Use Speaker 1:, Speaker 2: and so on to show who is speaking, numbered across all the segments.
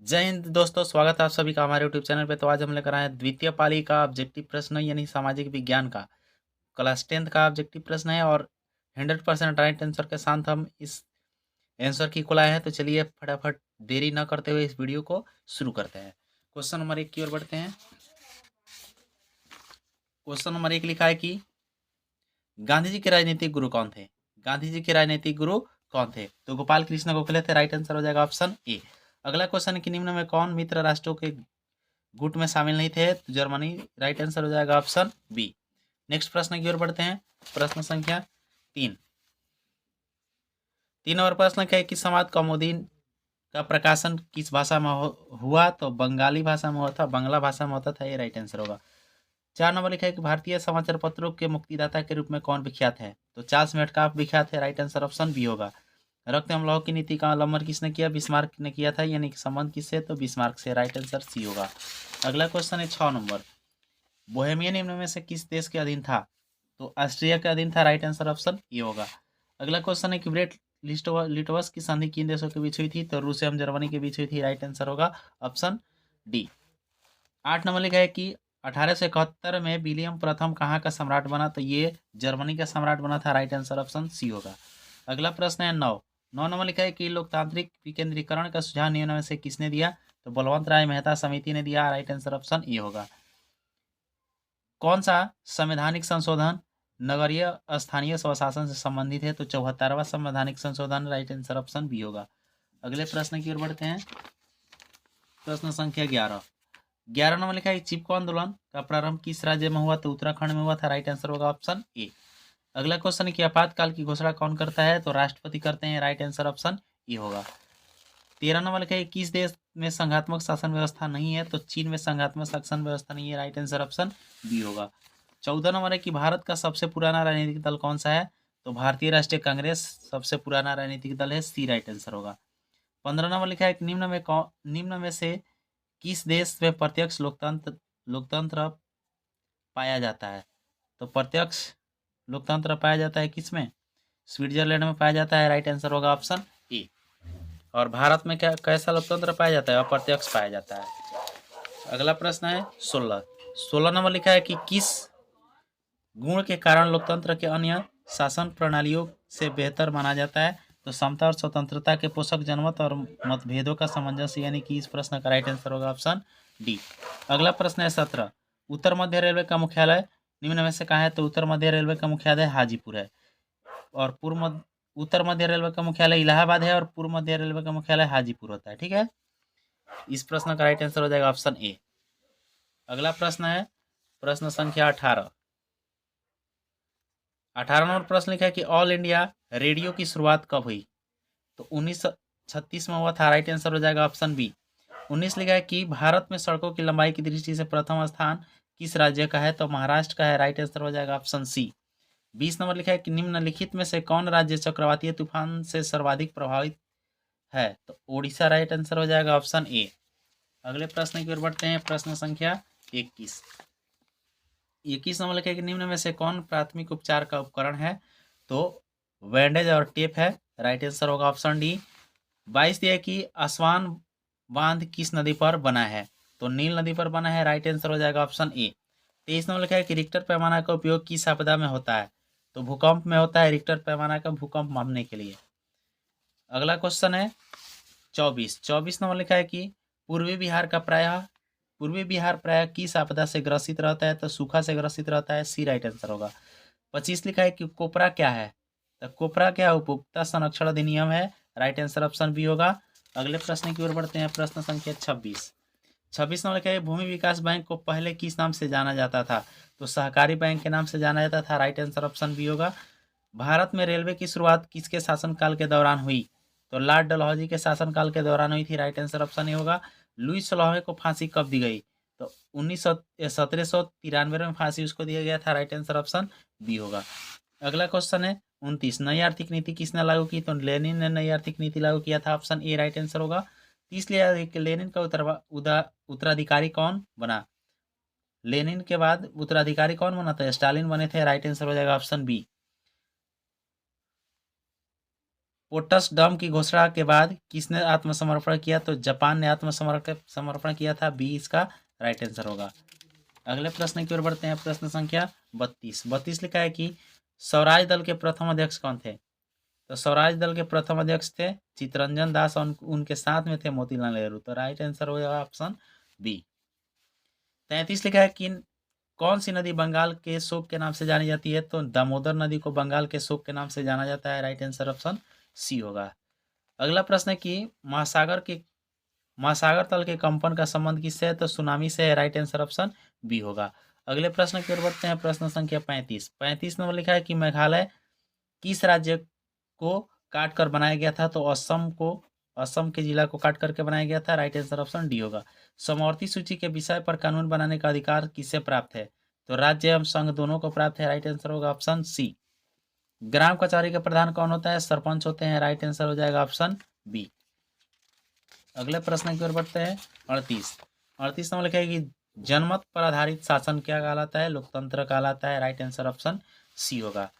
Speaker 1: जय हिंद दोस्तों, स्वागत है आप सभी का हमारे यूट्यूब चैनल पे। तो आज हम लेकर आए हैं द्वितीय पाली का ऑब्जेक्टिव प्रश्न यानी सामाजिक विज्ञान का क्लास 10th का ऑब्जेक्टिव प्रश्न है और 100% राइट आंसर के साथ हम इस आंसर की को लाए हैं। तो चलिए फटाफट देरी न करते हुए इस वीडियो को शुरू करते हैं। क्वेश्चन नंबर 1 की ओर बढ़ते हैं। क्वेश्चन नंबर 1 लिखा है कि गांधी जी के राजनीतिक गुरु कौन थे। गांधी जी के राजनीतिक गुरु कौन थे? तो गोपाल कृष्ण गोखले थे। राइट आंसर हो जाएगा ऑप्शन ए। अगला क्वेश्चन है कि निम्न में कौन मित्र राष्ट्रों के गुट में शामिल नहीं थे? तो जर्मनी। राइट आंसर हो जाएगा ऑप्शन बी। नेक्स्ट प्रश्न की ओर बढ़ते हैं। प्रश्न संख्या 3। 3 नंबर प्रश्न क्या है कि समाज कौमुदीन का प्रकाशन किस भाषा में हुआ? तो बंगाली भाषा में हुआ था, बांग्ला भाषा में होता था। ये राइट आंसर होगा। 4 नंबर लिखा है कि भारतीय समाचार पत्रों के मुक्तिदाता के रूप में कौन विख्यात है? तो चार्ल्स मेटकाफ विख्यात है। राइट आंसर ऑप्शन बी होगा। रक्त एवं लौह की नीति का अवलंबन किसने किया? बिस्मार्क ने किया था। यानी कि संबंध किससे? तो बिस्मार्क से। राइट आंसर सी होगा। अगला क्वेश्चन है 6 नंबर। बोहेमिया निम्न में से किस देश के अधीन था? तो ऑस्ट्रिया के अधीन था। राइट आंसर ऑप्शन ए होगा। अगला क्वेश्चन है कि ग्रेट लिटवस की संधि किन देशों के बीच हुई थी? तो रूस एवं जर्मनी के बीच हुई थी। राइट आंसर होगा ऑप्शन डी। 8 नंबर लिखा है कि 1871 में विलियम प्रथम कहाँ का सम्राट बना? तो ये जर्मनी का सम्राट बना था। राइट आंसर ऑप्शन सी होगा। अगला प्रश्न है 9 नंबर लिखा है कि लोकतांत्रिक विकेंद्रीकरण का सुझाव निम्न में से किसने दिया? तो बलवंत राय मेहता समिति ने दिया। राइट आंसर ऑप्शन ए होगा। कौन सा संवैधानिक संशोधन नगरीय स्थानीय स्वशासन से संबंधित है? तो 74वां संवैधानिक संशोधन। राइट आंसर ऑप्शन बी होगा। अगले प्रश्न की ओर बढ़ते हैं। प्रश्न संख्या 11 नंबर लिखा है चिपको आंदोलन का प्रारंभ किस राज्य में हुआ? तो उत्तराखंड में हुआ था। राइट आंसर होगा ऑप्शन ए। अगला क्वेश्चन है कि आपातकाल की घोषणा कौन करता है? तो राष्ट्रपति करते हैं। राइट आंसर ऑप्शन ए होगा। 13 नंबर लिखा है किस देश में संघात्मक शासन व्यवस्था नहीं है? तो चीन में संघात्मक शासन व्यवस्था नहीं है। राइट आंसर ऑप्शन बी होगा। 14 नंबर है कि भारत का सबसे पुराना राजनीतिक दल कौन सा है? तो भारतीय राष्ट्रीय कांग्रेस सबसे पुराना राजनीतिक दल है। सी राइट आंसर होगा। 15 नंबर लिखा है कि निम्न में से किस देश में प्रत्यक्ष लोकतंत्र लोकतंत्र पाया जाता है? तो प्रत्यक्ष लोकतंत्र पाया जाता है किस में? स्विट्जरलैंड में पाया जाता है। राइट आंसर होगा ऑप्शन ए। और भारत में क्या कैसा लोकतंत्र पाया जाता है? अप्रत्यक्ष पाया जाता है। अगला प्रश्न है 16 नंबर लिखा है कि किस गुण के कारण लोकतंत्र के अन्य शासन प्रणालियों से बेहतर माना जाता है? तो समता और स्वतंत्रता के पोषक जनमत और मतभेदों का सामंजस्य। यानी कि इस प्रश्न का राइट आंसर होगा ऑप्शन डी। अगला प्रश्न है 17। उत्तर मध्य रेलवे का मुख्यालय निम्न में से कहाँ है? तो उत्तर मध्य रेलवे का मुख्यालय हाजीपुर है। और उत्तर मध्य रेलवे का मुख्यालय इलाहाबाद है और पूर्व मध्य रेलवे का मुख्यालय हाजीपुर होता है। ठीक है, इस प्रश्न का राइट आंसर हो जाएगा ऑप्शन ए। अगला प्रश्न है प्रश्न संख्या 18। 18 नंबर प्रश्न लिखा है कि ऑल इंडिया रेडियो की शुरुआत कब हुई? तो 1936 में हुआ था। राइट आंसर हो जाएगा ऑप्शन बी। 19 लिखा है कि भारत में सड़कों की लंबाई की दृष्टि से प्रथम स्थान किस राज्य का है? तो महाराष्ट्र का है। राइट आंसर हो जाएगा ऑप्शन सी। 20 नंबर लिखा है कि निम्नलिखित में से कौन राज्य चक्रवातीय तूफान से सर्वाधिक प्रभावित है? तो उड़ीसा। राइट आंसर हो जाएगा ऑप्शन ए। अगले प्रश्न की ओर बढ़ते हैं। प्रश्न संख्या 21। 21 नंबर लिखा है कि निम्न में से कौन प्राथमिक उपचार का उपकरण है? तो बैंडेज और टेप है। राइट आंसर होगा ऑप्शन डी। 22 दिया है कि आसवान बांध किस नदी पर बना है? तो नील नदी पर बना है। राइट आंसर हो जाएगा ऑप्शन ए। 23 नंबर लिखा है कि रिक्टर पैमाना का उपयोग किस आपदा में होता है? तो भूकंप में होता है रिक्टर पैमाना का, भूकंप मापने के लिए। अगला क्वेश्चन है 24 नंबर लिखा है कि पूर्वी बिहार प्रायः किस आपदा से ग्रसित रहता है? तो सूखा से ग्रसित रहता है। सी राइट आंसर होगा। 25 लिखा है कि कोपरा क्या है? तो कोपरा क्या उपभोक्ता संरक्षण अधिनियम है। राइट आंसर ऑप्शन बी होगा। अगले प्रश्न की ओर बढ़ते हैं। प्रश्न संख्या 26 नंबर लिखा है भूमि विकास बैंक को पहले किस नाम से जाना जाता था? तो सहकारी बैंक के नाम से जाना जाता था। राइट आंसर ऑप्शन बी होगा। भारत में रेलवे की शुरुआत किसके शासनकाल के दौरान हुई? तो लॉर्ड डलहौजी के शासनकाल के दौरान हुई थी। राइट आंसर ऑप्शन ए होगा। लुई सलाहवे को फांसी कब दी गई? तो 1793 में फांसी उसको दिया गया था। राइट आंसर ऑप्शन बी होगा। अगला क्वेश्चन है 29। नई आर्थिक नीति किसने लागू की? तो लेनिन ने नई आर्थिक नीति लागू किया था। ऑप्शन ए राइट आंसर होगा। 30 लेनिन का उत्तराधिकारी कौन बना? लेनिन के बाद उत्तराधिकारी कौन बना था? स्टालिन बने थे। राइट आंसर हो जाएगा ऑप्शन बी। पोट्सडम की घोषणा के बाद किसने आत्मसमर्पण किया? तो जापान ने आत्मसमर्पण किया था। बी इसका राइट आंसर होगा। अगले प्रश्न की ओर बढ़ते हैं। प्रश्न संख्या 32 लिखा है कि स्वराज दल के प्रथम अध्यक्ष कौन थे? तो स्वराज दल के प्रथम अध्यक्ष थे चित्तरंजन दास और उनके साथ में थे मोतीलाल नेहरू। तो राइट आंसर हो जाएगा ऑप्शन बी। 33 लिखा है कि कौन सी नदी बंगाल के शोक के नाम से जानी जाती है? तो दामोदर नदी को बंगाल के शोक के नाम से जाना जाता है। राइट आंसर ऑप्शन सी होगा। अगला प्रश्न है कि महासागर तल के कंपन का संबंध किससे है? तो सुनामी से है। राइट आंसर ऑप्शन बी होगा। अगले प्रश्न की ओर बढ़ते हैं। प्रश्न संख्या 35 नंबर लिखा है कि मेघालय किस राज्य को काट कर बनाया गया था? तो असम के जिला को काट करके बनाया गया था। राइट आंसर ऑप्शन डी होगा। समवर्ती सूची के विषय पर कानून बनाने का अधिकार किससे प्राप्त है? तो राज्य एवं संघ दोनों को प्राप्त है। राइट आंसर होगा ऑप्शन सी। ग्राम कचहरी के प्रधान कौन होता है? सरपंच होते हैं। राइट आंसर हो जाएगा ऑप्शन बी। अगले प्रश्न की ओर बढ़ते हैं। 38 नंबर लिखा है कि जनमत पर आधारित शासन क्या कहलाता है? लोकतंत्र कहलाता है। राइट आंसर ऑप्शन सी होगा।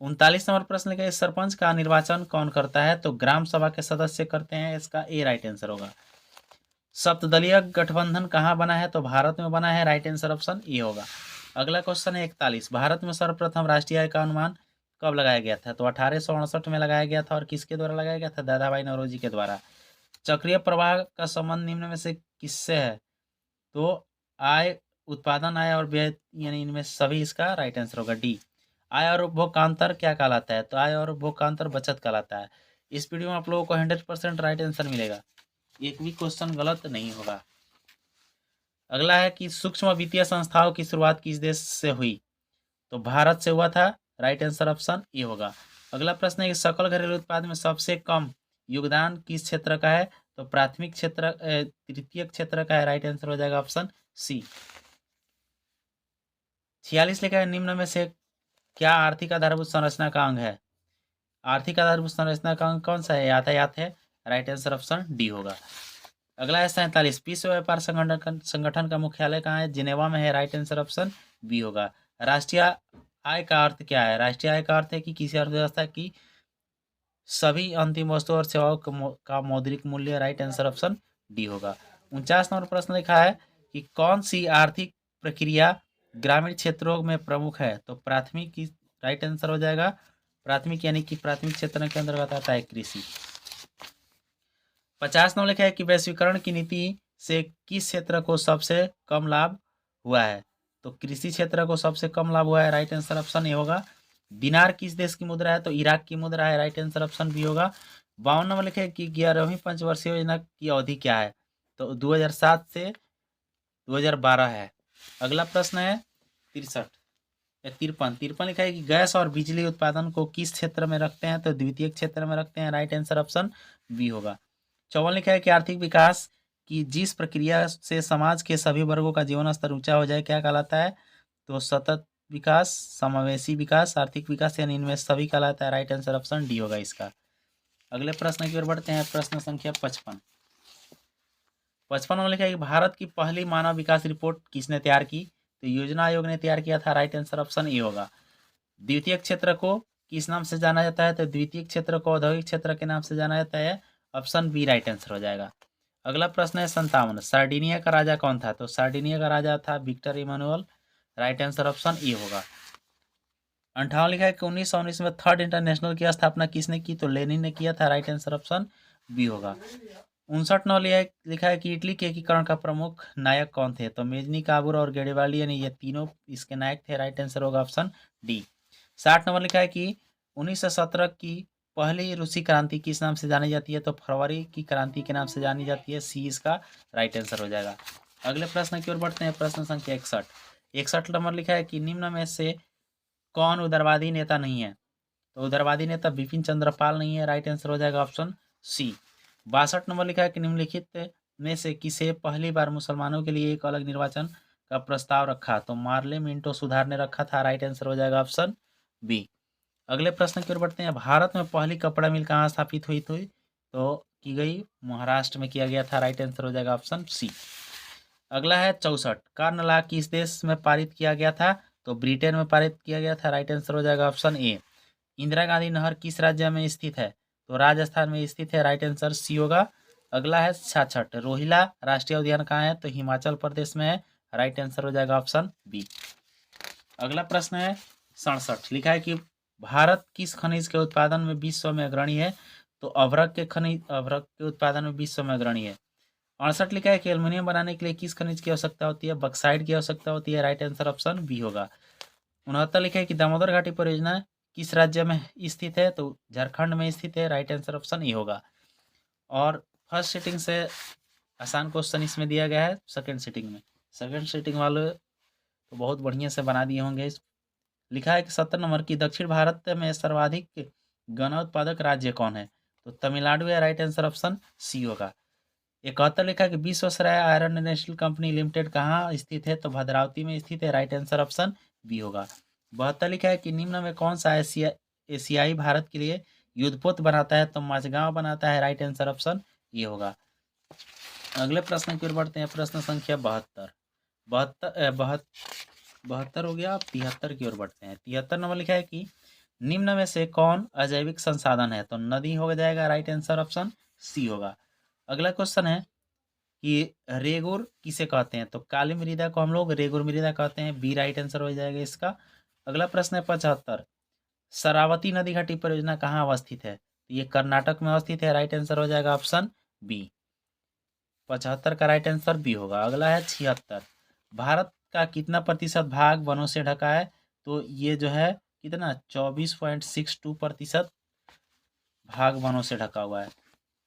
Speaker 1: 39 नंबर प्रश्न लिखा है सरपंच का निर्वाचन कौन करता है? तो ग्राम सभा के सदस्य करते हैं। इसका ए राइट आंसर होगा। सप्तदलीय गठबंधन कहाँ बना है? तो भारत में बना है। राइट आंसर ऑप्शन ए होगा। अगला क्वेश्चन है 41। भारत में सर्वप्रथम राष्ट्रीय आय का अनुमान कब लगाया गया था? तो 1868 में लगाया गया था। और किसके द्वारा लगाया गया था? दादा भाई नौरोजी के द्वारा। चक्रीय प्रवाह का संबंध निम्न में से किससे है? तो आय, उत्पादन आय और व्यय, यानी इनमें सभी इसका राइट आंसर होगा डी। आय और उपभोग का अंतर क्या कहलाता है? तो आय और उपभोग का अंतर बचत कहलाता है। इस वीडियो में आप लोगों को 100% राइट आंसर मिलेगा। एक भी क्वेश्चन गलत नहीं होगा। अगला है कि सूक्ष्म वित्तीय संस्थाओं की शुरुआत किस देश से हुई? तो भारत से हुआ था। राइट आंसर ऑप्शन ए होगा। अगला प्रश्न है कि सकल घरेलू उत्पाद में सबसे कम योगदान किस क्षेत्र का है? तो प्राथमिक क्षेत्र, तृतीय क्षेत्र का है। राइट आंसर हो जाएगा ऑप्शन सी। 46 लिखा है निम्न में से क्या आर्थिक आधारभूत संरचना का अंग है? आर्थिक आधारभूत संरचना का अंग कौन सा है? यातायात है। राइट आंसर ऑप्शन डी होगा। अगला है 47। विश्व व्यापार संगठन का मुख्यालय कहाँ है? जिनेवा में है। राइट आंसर ऑप्शन बी होगा। राष्ट्रीय आय का अर्थ क्या है? राष्ट्रीय आय का अर्थ है कि किसी अर्थव्यवस्था की सभी अंतिम वस्तुओं और सेवाओं का मौद्रिक मूल्य। राइट आंसर ऑप्शन डी होगा। 49 नंबर प्रश्न लिखा है कि कौन सी आर्थिक प्रक्रिया ग्रामीण क्षेत्रों में प्रमुख है? तो प्राथमिक की राइट आंसर हो जाएगा। प्राथमिक यानी कि प्राथमिक क्षेत्र के अंतर्गत आता है कृषि। 50 नंबर लिखा है कि वैश्वीकरण की नीति से किस क्षेत्र को सबसे कम लाभ हुआ है? तो कृषि क्षेत्र को सबसे कम लाभ हुआ है। राइट आंसर ऑप्शन ए होगा। दिनार किस देश की मुद्रा है? तो इराक की मुद्रा है। राइट आंसर ऑप्शन बी होगा। 52 नंबर लिखे कि 11वीं पंचवर्षीय योजना की अवधि क्या है? तो 2007 से 2012 है। अगला प्रश्न है 53 लिखा है कि गैस और बिजली उत्पादन को किस क्षेत्र में रखते हैं? तो द्वितीय क्षेत्र में रखते हैं। राइट आंसर ऑप्शन बी होगा। 54 लिखा है कि आर्थिक विकास की जिस प्रक्रिया से समाज के सभी वर्गों का जीवन स्तर ऊंचा हो जाए क्या कहलाता है? तो सतत विकास, समावेशी विकास, आर्थिक विकास, यानी इनमें सभी कहलाता है। राइट आंसर ऑप्शन डी होगा इसका। अगले प्रश्न की ओर बढ़ते हैं। प्रश्न संख्या 55 में लिखा है कि भारत की पहली मानव विकास रिपोर्ट किसने तैयार की? तो योजना आयोग ने तैयार किया था। राइट आंसर ऑप्शन ए होगा। द्वितीय क्षेत्र को किस नाम से जाना जाता है? तो द्वितीय क्षेत्र को औद्योगिक क्षेत्र के नाम से जाना जाता है। ऑप्शन बी राइट आंसर हो जाएगा। अगला प्रश्न है 57। सार्डिनिया का राजा कौन था? तो सार्डिनिया का राजा था Victor Emmanuel. Right answer option A होगा। 58 लिखा है कि 1919 में थर्ड इंटरनेशनल की स्थापना किसने की? तो लेनिन ने किया था। राइट आंसर ऑप्शन बी होगा। 59 नौ लिखा है कि इटली के एकीकरण का प्रमुख नायक कौन थे? तो मेजनी, काबूर और गेरिबाल्डी, यानी ये तीनों इसके नायक थे। राइट आंसर होगा ऑप्शन डी। 60 नंबर लिखा है कि 1917 की पहली रूसी क्रांति किस नाम से जानी जाती है? तो फरवरी की क्रांति के नाम से जानी जाती है। सी इसका राइट आंसर हो जाएगा। अगले प्रश्न की ओर बढ़ते हैं। प्रश्न संख्या 61 नंबर लिखा है कि निम्न में से कौन उदारवादी नेता नहीं है? तो उदारवादी नेता बिपिन चंद्र पाल नहीं है। राइट आंसर हो जाएगा ऑप्शन सी। 62 नंबर लिखा है कि निम्नलिखित में से किसे पहली बार मुसलमानों के लिए एक अलग निर्वाचन का प्रस्ताव रखा? तो मार्ले मिंटो सुधार ने रखा था। राइट आंसर हो जाएगा ऑप्शन बी। अगले प्रश्न की ओर बढ़ते हैं। भारत में पहली कपड़ा मिल कहाँ स्थापित हुई थी? तो की गई महाराष्ट्र में किया गया था। राइट आंसर हो जाएगा ऑप्शन सी। अगला है 64। कार्न लॉ किस देश में पारित किया गया था? तो ब्रिटेन में पारित किया गया था। राइट आंसर हो जाएगा ऑप्शन ए। इंदिरा गांधी नहर किस राज्य में स्थित है? तो राजस्थान में स्थित है, राइट आंसर सी होगा। अगला है 66, रोहिला राष्ट्रीय उद्यान कहाँ है, तो हिमाचल प्रदेश में है, राइट आंसर हो जाएगा ऑप्शन बी। अगला प्रश्न है 67, लिखा है कि भारत किस खनिज के उत्पादन में विश्व में अग्रणी है, तो अभ्रक के उत्पादन में विश्व में अग्रणी है। 68 लिखा है कि एल्युमिनियम बनाने के लिए किस खनिज की आवश्यकता होती है, बक्साइट की आवश्यकता होती है, राइट आंसर ऑप्शन बी होगा। 69 लिखा है कि दामोदर घाटी परियोजना किस राज्य में स्थित है, तो झारखंड में स्थित है, राइट आंसर ऑप्शन ए होगा। और फर्स्ट सीटिंग से आसान क्वेश्चन इसमें दिया गया है, सेकंड सीटिंग वाले तो बहुत बढ़िया से बना दिए होंगे। लिखा है कि 70 नंबर की दक्षिण भारत में सर्वाधिक गन्ना उत्पादक राज्य कौन है, तो तमिलनाडु है, राइट आंसर ऑप्शन सी होगा। 71 लिखा है कि विश्वेश्वरैय आयरन नेशनल कंपनी लिमिटेड कहाँ स्थित है, तो भद्रावती में स्थित है, राइट आंसर ऑप्शन बी होगा। 72 लिखा है कि निम्न में कौन सा एशियाई भारत के लिए युद्धपोत बनाता है, तो माझगांव बनाता है, राइट आंसर ऑप्शन ये होगा। अगले प्रश्न की ओर बढ़ते हैं, प्रश्न संख्या 72 हो गया। 73 की ओर बढ़ते हैं। 73 नंबर लिखा है कि निम्न में से कौन अजैविक संसाधन है, तो नदी हो जाएगा, राइट आंसर ऑप्शन सी होगा। अगला क्वेश्चन है कि रेगुर किसे कहते हैं, तो काली मृदा को हम लोग रेगुर मृदा कहते हैं, बी राइट आंसर हो जाएगा इसका। अगला प्रश्न है 75, शरावती नदी घाटी परियोजना कहाँ अवस्थित है, तो ये कर्नाटक में अवस्थित है, राइट आंसर हो जाएगा ऑप्शन बी। 75 का राइट आंसर बी होगा। अगला है 76, भारत का कितना प्रतिशत भाग वनों से ढका है, तो ये जो है कितना 24.62% भाग वनों से ढका हुआ है।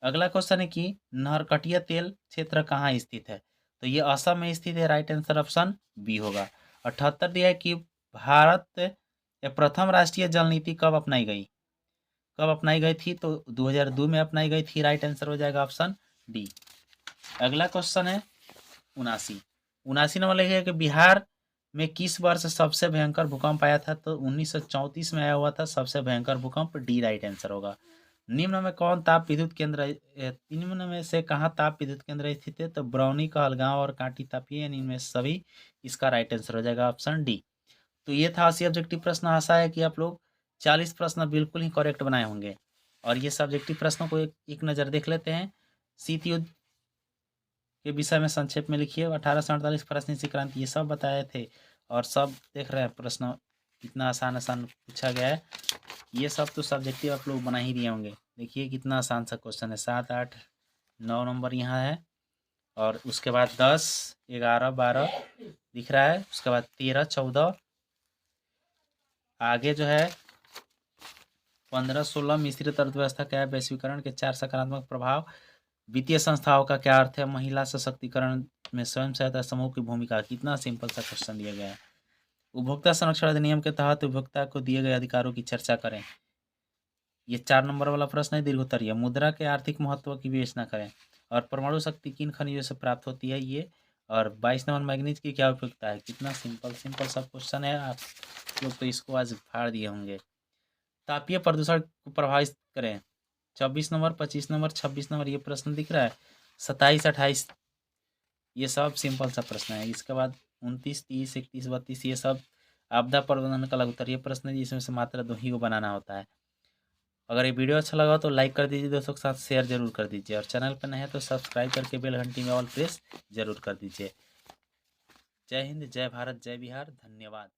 Speaker 1: अगला क्वेश्चन है कि नहरकटिया तेल क्षेत्र कहाँ स्थित है, तो ये असम में स्थित है, राइट आंसर ऑप्शन बी होगा। 78 दिया है कि भारत प्रथम राष्ट्रीय जल नीति कब अपनाई गई थी, तो 2002 में अपनाई गई थी, राइट आंसर हो जाएगा ऑप्शन डी। अगला क्वेश्चन है 79 नंबर लिखा है कि बिहार में किस वर्ष सबसे भयंकर भूकंप आया था, तो 1934 में आया हुआ था सबसे भयंकर भूकंप, डी राइट आंसर होगा। निम्न में कौन ताप विद्युत केंद्र निम्न में से कहाँ ताप विद्युत केंद्र स्थित है, तो बरौनी, कहलगांव और कांटी तापी, यानी इनमें सभी, इसका राइट आंसर हो जाएगा ऑप्शन डी। तो ये था 80 ऑब्जेक्टिव प्रश्न। आशा है कि आप लोग 40 प्रश्न बिल्कुल ही करेक्ट बनाए होंगे। और ये सब्जेक्टिव प्रश्नों को एक नज़र देख लेते हैं। शीत युद्ध के विषय में संक्षेप में लिखिए। 1848 फ्रांसीसी क्रांति, ये सब बताए थे। और सब देख रहे हैं प्रश्न कितना आसान पूछा गया है। ये सब तो सब्जेक्टिव आप लोग बना ही दिए होंगे। देखिए कितना आसान सा क्वेश्चन है। 7, 8, 9 नंबर यहाँ है, और उसके बाद 10, 11, 12 दिख रहा है, उसके बाद 13, 14, आगे जो है 15, 16 मिश्रित अर्थव्यवस्था क्या है, वैश्वीकरण के 4 सकारात्मक प्रभाव, वित्तीय संस्थाओं का क्या अर्थ है, महिला सशक्तिकरण में स्वयं सहायता समूह की भूमिका। कितना सिंपल सा क्वेश्चन दिया गया है। उपभोक्ता संरक्षण अधिनियम के तहत उपभोक्ता को दिए गए अधिकारों की चर्चा करें। ये 4 नंबर वाला प्रश्न है, दीर्घोत्तरीय। मुद्रा के आर्थिक महत्व की विवेचना करें। और परमाणु शक्ति किन खनिजों से प्राप्त होती है, ये। और 22 नंबर मैग्नीज की क्या उपयोगिता है। कितना सिंपल सब क्वेश्चन है। आप लोग तो इसको आज फाड़ दिए होंगे। तापीय प्रदूषण को प्रभावित करें। 24 नंबर, 25 नंबर, 26 नंबर ये प्रश्न दिख रहा है। 27, 28 ये सब सिंपल सा प्रश्न है। इसके बाद 29, 30, 31, 32 ये सब आपदा प्रबंधन का लघुत्तर ये प्रश्न है, जिसमें से मात्र 2 ही को बनाना होता है। अगर ये वीडियो अच्छा लगा तो लाइक कर दीजिए, दोस्तों के साथ शेयर जरूर कर दीजिए, और चैनल पर नए हैं तो सब्सक्राइब करके बेल घंटी में ऑल प्रेस जरूर कर दीजिए। जय हिंद, जय भारत, जय बिहार, धन्यवाद।